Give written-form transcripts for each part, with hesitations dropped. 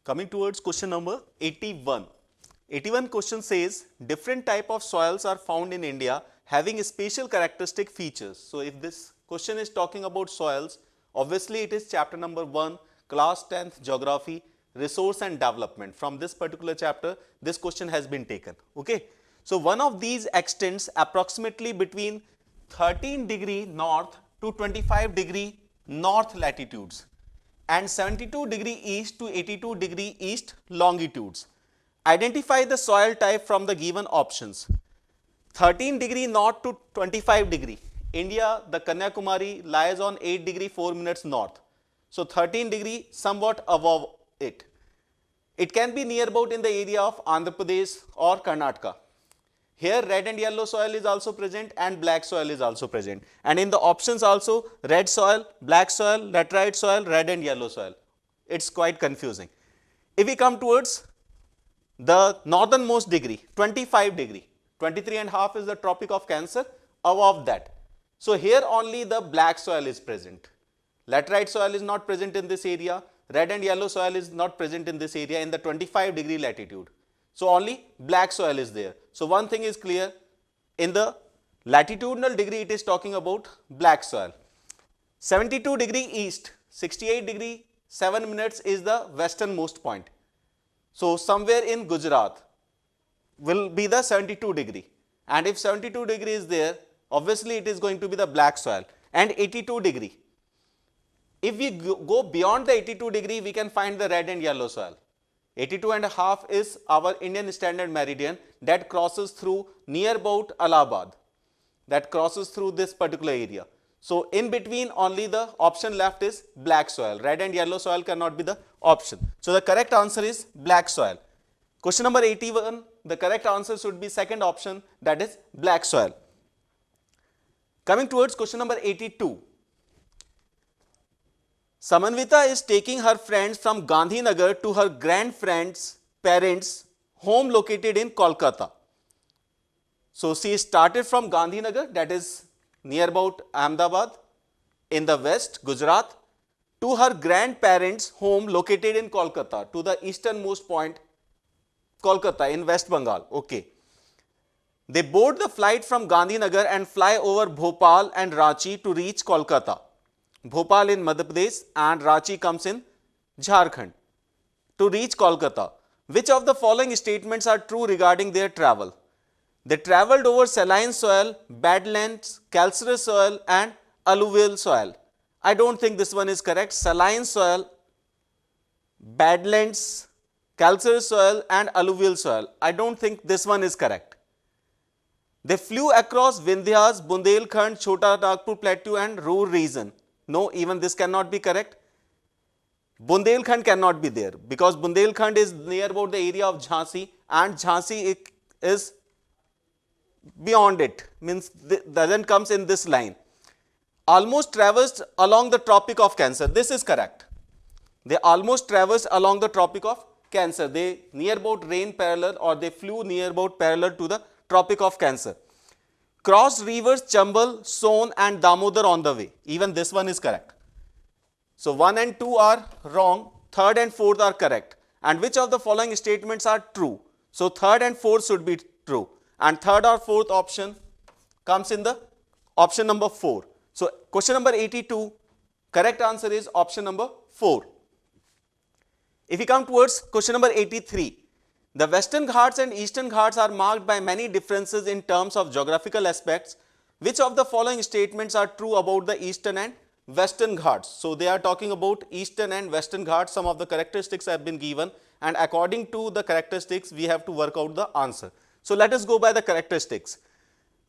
Coming towards question number 81. 81 question says different type of soils are found in India having special characteristic features. So if this question is talking about soils, obviously it is chapter number 1, class 10th geography, resource and development. From this particular chapter, this question has been taken. Okay. So one of these extends approximately between 13 degree north to 25 degree north latitudes and 72 degree east to 82 degree east longitudes. Identify the soil type from the given options. 13 degree north to 25 degree. India, the Kanyakumari lies on 8 degree 4 minutes north. So 13 degree somewhat above it. It can be near about in the area of Andhra Pradesh or Karnataka. Here red and yellow soil is also present and black soil is also present. And in the options also red soil, black soil, laterite soil, red and yellow soil. It's quite confusing. If we come towards the northernmost degree, 25 degree, 23.5 is the Tropic of Cancer, above that. So here only the black soil is present. Laterite soil is not present in this area, red and yellow soil is not present in this area in the 25 degree latitude. So only black soil is there. So one thing is clear, in the latitudinal degree it is talking about black soil. 72 degree east, 68 degree 7 minutes is the westernmost point. So somewhere in Gujarat will be the 72 degree, and if 72 degree is there, obviously it is going to be the black soil. And 82 degree, if we go beyond the 82 degree, we can find the red and yellow soil. 82.5 is our Indian Standard Meridian that crosses through near about Allahabad, that crosses through this particular area. So in between only the option left is black soil. Red and yellow soil cannot be the option. So the correct answer is black soil. Question number 81, the correct answer should be second option, that is black soil. Coming towards question number 82. Samanvita is taking her friends from Gandhinagar to her grandfriend's parents' home located in Kolkata. So she started from Gandhinagar, that is near about Ahmedabad in the west, Gujarat, to her grandparents' home located in Kolkata, to the easternmost point, Kolkata in West Bengal. Okay. They board the flight from Gandhinagar and fly over Bhopal and Ranchi to reach Kolkata. Bhopal in Madhya Pradesh and Ranchi comes in Jharkhand. To reach Kolkata, which of the following statements are true regarding their travel? They travelled over saline soil, badlands, calcareous soil and alluvial soil. I don't think this one is correct. Saline soil, badlands, calcareous soil and alluvial soil. I don't think this one is correct. They flew across Vindhyas, Bundelkhand, Chota Nagpur Plateau and Ruhr region. No, even this cannot be correct. Bundelkhand cannot be there because Bundelkhand is near about the area of Jhansi and Jhansi is beyond it, means doesn't comes in this line. Almost traversed along the Tropic of Cancer. This is correct. They almost traversed along the Tropic of Cancer. They near about rain parallel or they flew near about parallel to the Tropic of Cancer. Crossed rivers Chambal, Son and Damodar on the way. Even this one is correct. So 1 and 2 are wrong, 3rd and 4th are correct. And which of the following statements are true? So 3rd and 4th should be true. And 3rd or 4th option comes in the option number 4. So question number 82, correct answer is option number 4. If we come towards question number 83, the Western Ghats and Eastern Ghats are marked by many differences in terms of geographical aspects. Which of the following statements are true about the Eastern and Western Ghats? So they are talking about Eastern and Western Ghats. Some of the characteristics have been given and according to the characteristics we have to work out the answer. So let us go by the characteristics.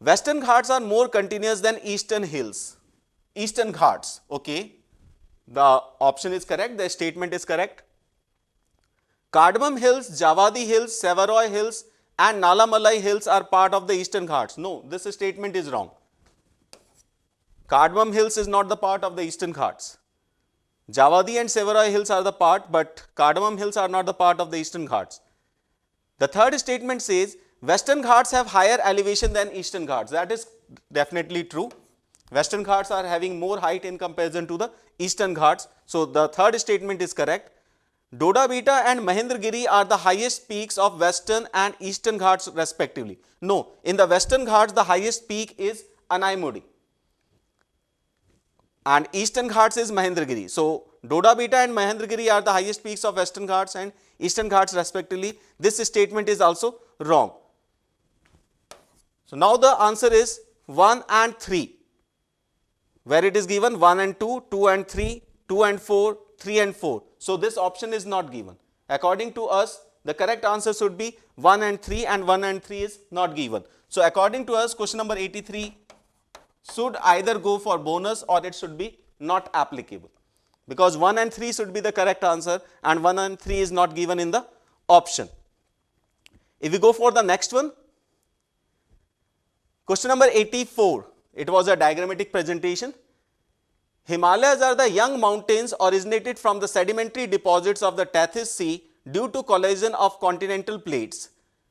Western Ghats are more continuous than Eastern hills. Eastern Ghats, okay. The option is correct, the statement is correct. Cardamom Hills, Javadi Hills, Savaroy Hills and Nalamalai Hills are part of the Eastern Ghats. No, this statement is wrong. Cardamom Hills is not the part of the Eastern Ghats. Javadi and Savaroy Hills are the part, but Cardamom Hills are not the part of the Eastern Ghats. The third statement says Western Ghats have higher elevation than Eastern Ghats. That is definitely true. Western Ghats are having more height in comparison to the Eastern Ghats. So the third statement is correct. Doda Beta and Mahendragiri are the highest peaks of Western and Eastern Ghats respectively. No, in the Western Ghats the highest peak is Anaimudi and Eastern Ghats is Mahendragiri. So Doda Beta and Mahendragiri are the highest peaks of Western Ghats and Eastern Ghats respectively. This statement is also wrong. So now the answer is 1 and 3, where it is given 1 and 2, 2 and 3, 2 and 4, 3 and 4. So this option is not given. According to us, the correct answer should be 1 and 3, and 1 and 3 is not given. So according to us, question number 83 should either go for bonus or it should be not applicable, because 1 and 3 should be the correct answer and 1 and 3 is not given in the option. If we go for the next one, question number 84, it was a diagrammatic presentation. Himalayas are the young mountains originated from the sedimentary deposits of the Tethys Sea due to collision of continental plates.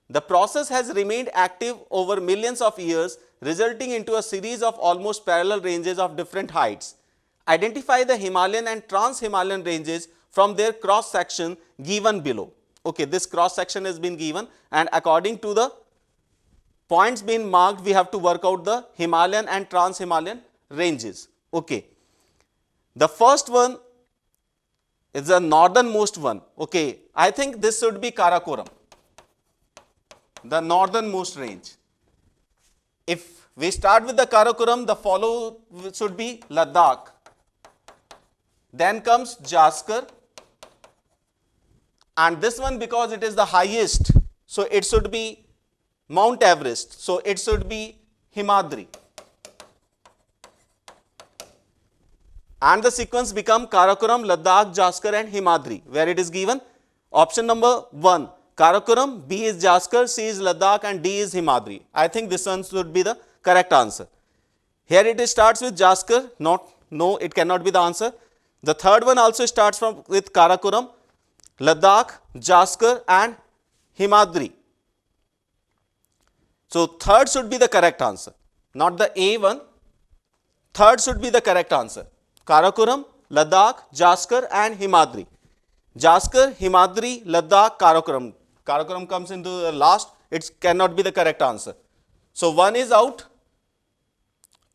The process has remained active over millions of years, resulting into a series of almost parallel ranges of different heights. Identify the Himalayan and Trans-Himalayan ranges from their cross section given below. Okay, this cross section has been given, and according to the points being marked, we have to work out the Himalayan and Trans-Himalayan ranges. Okay, the first one is the northernmost one. Okay, I think this should be Karakoram, the northernmost range. If we start with the Karakoram, the follow should be Ladakh, then comes Jaskar, and this one, because it is the highest, so it should be Mount Everest, so it should be Himadri, and the sequence become Karakoram, Ladakh, Jaskar and Himadri, where it is given option number 1 Karakoram, B is Jaskar, C is Ladakh and D is Himadri. I think this one should be the correct answer. Here it starts with Jaskar, no, it cannot be the answer. The third one also starts with Karakoram, Ladakh, Jaskar and Himadri. So third should be the correct answer, not the A one. Third should be the correct answer. Karakoram, Ladakh, Jaskar and Himadri. Jaskar, Himadri, Ladakh, Karakoram. Karakoram comes into the last, it cannot be the correct answer. So 1 is out,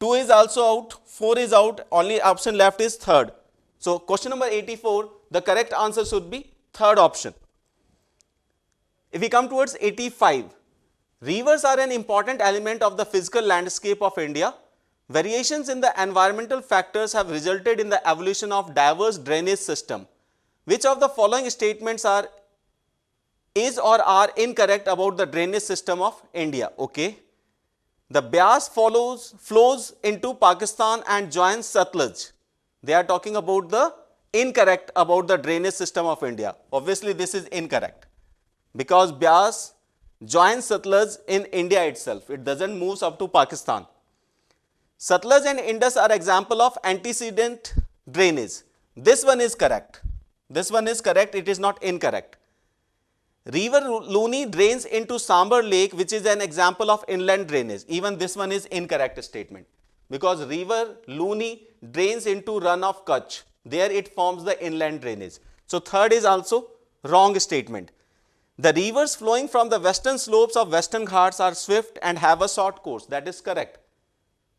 2 is also out, 4 is out, only option left is third. So question number 84, the correct answer should be third option. If we come towards 85, rivers are an important element of the physical landscape of India. Variations in the environmental factors have resulted in the evolution of diverse drainage system. Which of the following statements is or are incorrect about the drainage system of India? Okay. The Beas flows into Pakistan and joins Satluj. They are talking about the incorrect about the drainage system of India. Obviously, this is incorrect, because Beas joins Satluj in India itself. It doesn't move up to Pakistan. Satluj and Indus are example of antecedent drainage. This one is correct. This one is correct. It is not incorrect. River Luni drains into Sambar Lake, which is an example of inland drainage. Even this one is incorrect statement, because river Luni drains into run of Kutch. There it forms the inland drainage. So third is also wrong statement. The rivers flowing from the western slopes of Western Ghats are swift and have a short course. That is correct.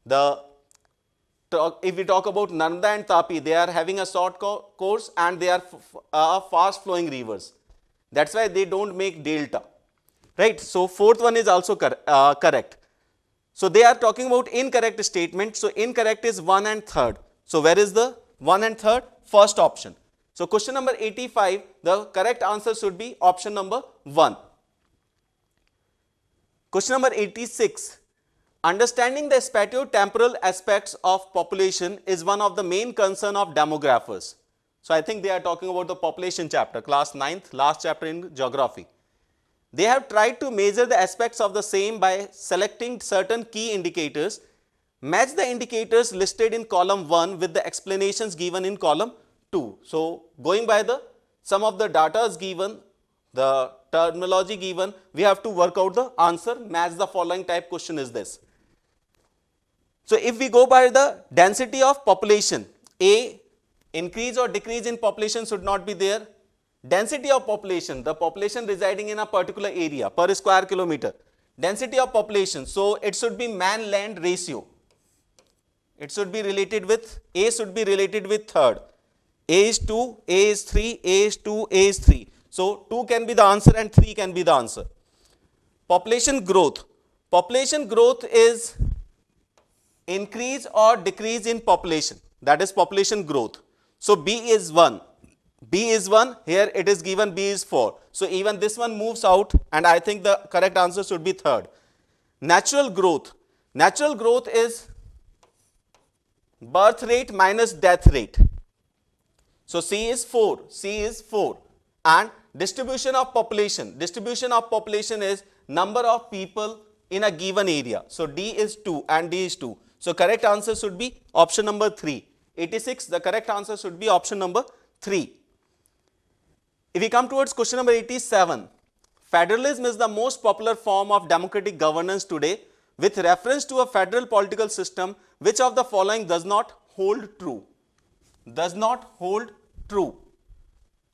If we talk about Narmada and Tapi, they are having a short course and they are fast flowing rivers. That's why they don't make delta, right? So fourth one is also correct. So they are talking about incorrect statement. So incorrect is 1 and third. So where is the 1 and third? First option. So question number 85, the correct answer should be option number 1. Question number 86. Understanding the spatio-temporal aspects of population is one of the main concern of demographers. So I think they are talking about the population chapter, class 9th, last chapter in geography. They have tried to measure the aspects of the same by selecting certain key indicators. Match the indicators listed in column 1 with the explanations given in column 2. So going by some of the data is given, the terminology given, we have to work out the answer. Match the following type question is this. So if we go by the density of population, A, increase or decrease in population should not be there. Density of population, the population residing in a particular area per square kilometer. Density of population, so it should be man-land ratio. It should be related with, A should be related with third. A is 2, A is 3, A is 2, A is 3. So 2 can be the answer and 3 can be the answer. Population growth. Population growth is increase or decrease in population. That is population growth. So B is 1. B is 1. Here it is given B is 4. So even this one moves out, and I think the correct answer should be third. Natural growth. Natural growth is birth rate minus death rate. So C is 4. C is 4. And distribution of population. Distribution of population is number of people in a given area. So D is 2 and D is 2. So correct answer should be option number 3. 86, the correct answer should be option number 3. If we come towards question number 87, federalism is the most popular form of democratic governance today with reference to a federal political system. Which of the following does not hold true? Does not hold true.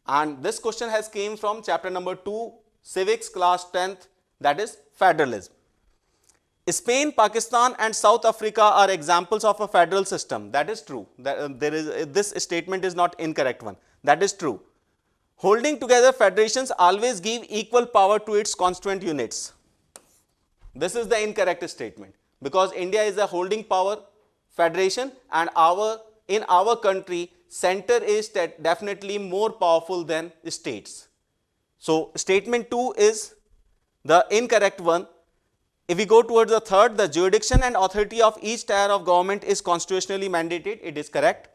And this question has came from chapter number 2, civics class 10th, that is federalism. Spain, Pakistan and South Africa are examples of a federal system. That is true. This statement is not incorrect one. That is true. Holding together federations always give equal power to its constituent units. This is the incorrect statement, because India is a holding power federation, and in our country center is definitely more powerful than states. So statement 2 is the incorrect one. If we go towards the third, the jurisdiction and authority of each tier of government is constitutionally mandated. It is correct.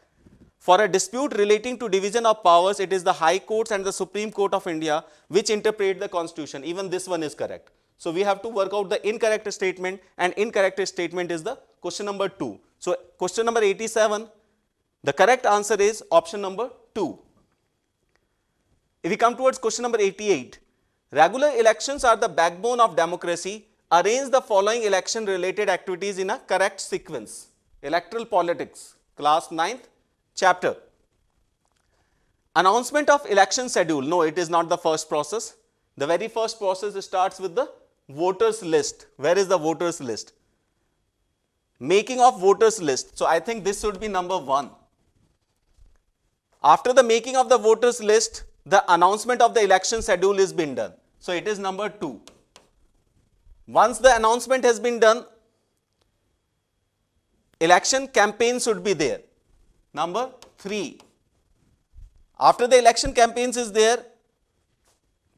For a dispute relating to division of powers, it is the High Courts and the Supreme Court of India which interpret the Constitution. Even this one is correct. So we have to work out the incorrect statement, and incorrect statement is the question number 2. So question number 87, the correct answer is option number 2. If we come towards question number 88, regular elections are the backbone of democracy. Arrange the following election related activities in a correct sequence. Electoral politics, class 9th chapter. Announcement of election schedule. No, it is not the first process. The very first process starts with the voters list. Where is the voters list? Making of voters list. So I think this should be number 1. After the making of the voters list, the announcement of the election schedule is been done. So it is number 2. Once the announcement has been done, election campaign should be there. Number 3. After the election campaigns is there,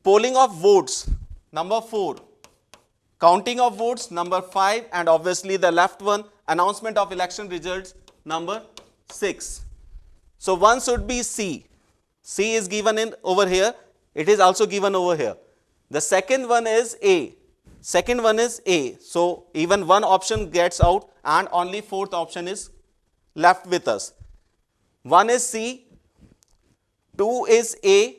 polling of votes, number 4. Counting of votes, number 5, and obviously the left one, announcement of election results, number 6. So one should be C. C is given in over here. It is also given over here. The second one is A. Second one is A. So even one option gets out, and only fourth option is left with us. One is C, 2 is A,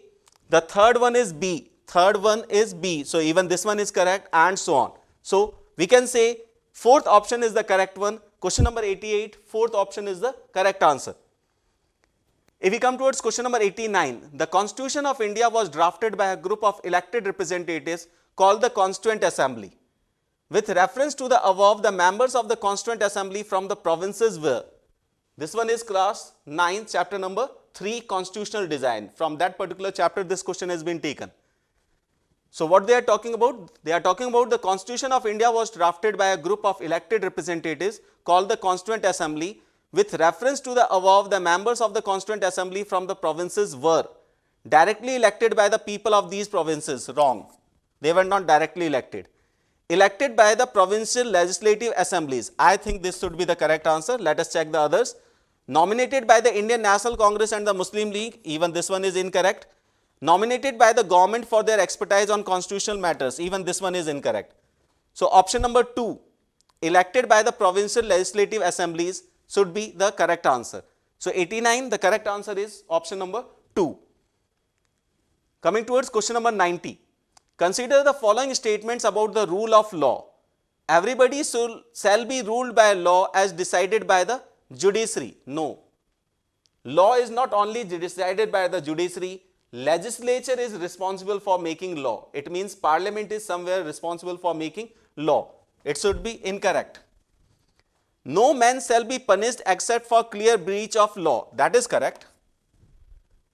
the third one is B, third one is B. So even this one is correct, and so on. So we can say fourth option is the correct one. Question number 88, fourth option is the correct answer. If we come towards question number 89, the Constitution of India was drafted by a group of elected representatives called the Constituent Assembly. With reference to the above, the members of the Constituent Assembly from the provinces were. This one is class 9, chapter number 3, constitutional design. From that particular chapter, this question has been taken. So what they are talking about? They are talking about the Constitution of India was drafted by a group of elected representatives called the Constituent Assembly. With reference to the above, the members of the Constituent Assembly from the provinces were directly elected by the people of these provinces. Wrong. They were not directly elected. Elected by the provincial legislative assemblies. I think this should be the correct answer. Let us check the others. Nominated by the Indian National Congress and the Muslim League. Even this one is incorrect. Nominated by the government for their expertise on constitutional matters. Even this one is incorrect. So option number 2, elected by the provincial legislative assemblies, should be the correct answer. So 89, the correct answer is option number 2. Coming towards question number 90. Consider the following statements about the rule of law. Everybody shall be ruled by law as decided by the judiciary. No. Law is not only decided by the judiciary. legislature is responsible for making law. It means parliament is somewhere responsible for making law. It should be incorrect. No man shall be punished except for clear breach of law. That is correct.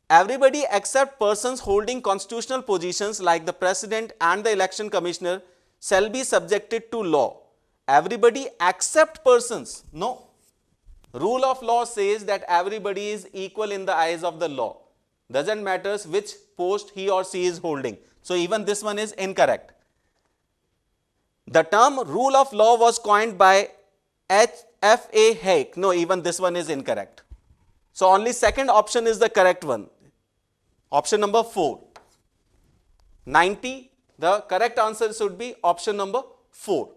Everybody except persons holding constitutional positions like the president and the election commissioner shall be subjected to law. Everybody except persons. No. Rule of law says that everybody is equal in the eyes of the law. Doesn't matter which post he or she is holding. So even this one is incorrect. The term rule of law was coined by F.A. Hayek. No, even this one is incorrect. So only second option is the correct one. Option number 4. 90. The correct answer should be option number 4.